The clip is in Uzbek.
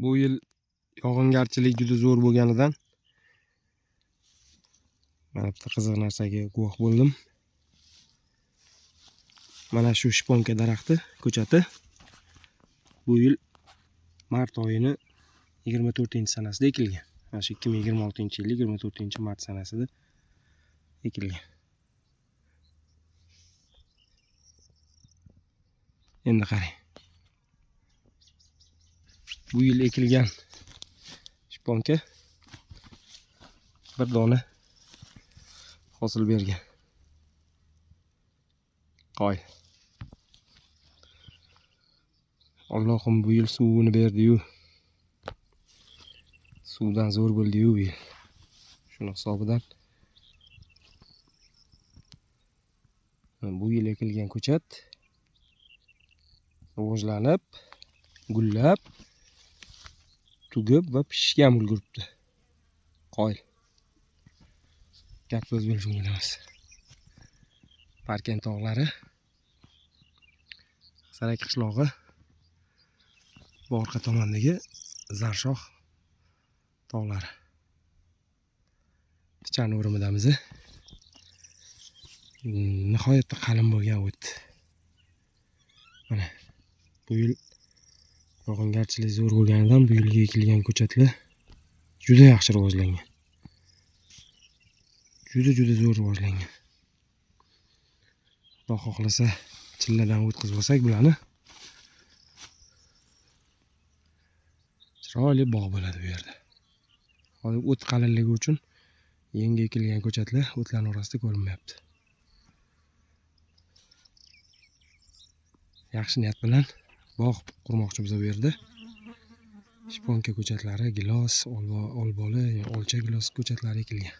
Bu yil yog'ingarchilik juda zo'r bo'lganidan mana bitta qiziq narsaga guvoh bo'ldim. Mana shu shponka daraxti ko'chati bu yil mart oyini 24-sanasida ekilgan. Mana shu 2026-yil 24-mart sanasida ekilgan. Endi qarang. Bu yil ekilgan shponka bir dona hosil bergan. Qoy. Allohim bu yil suvini berdi-yu. Suvdan zo'r bo'ldi-yu bu yil. Shuni hisobidan bu yil ekilgan ko'chat rivojlanib, gullab, tugib va pishishga ulguribdi. Qoyil. Gap so'z bo'lish mumkin emas. Parkent tog'lari, Sarak qishlog'i, bu orqa tomondagi Zarshoh tog'lari. Pichan o'rimidamiz. Nihoyatda qalin bo'lgan o't. Mana bu yil yog'ingarchilik zo'r bo'lganidan bu yilga ekilgan ko'chatlar juda yaxshi rivojlangan. Juda zo'r rivojlangan. Xudo xohlasa chilladan o'tkazib olsak bularni chiroyli bog' bo'ladi bu yerda. Hozir o't qalinligi uchun yangi ekilgan ko'chatlar o'tlarning orasida ko'rinmayapti. Yaxshi niyat bilan bog' qurmoqchimiz bu yerda. Shponka ko'chatlari, gilos, olboli, olcha gilos ko'chatlari ekilgan.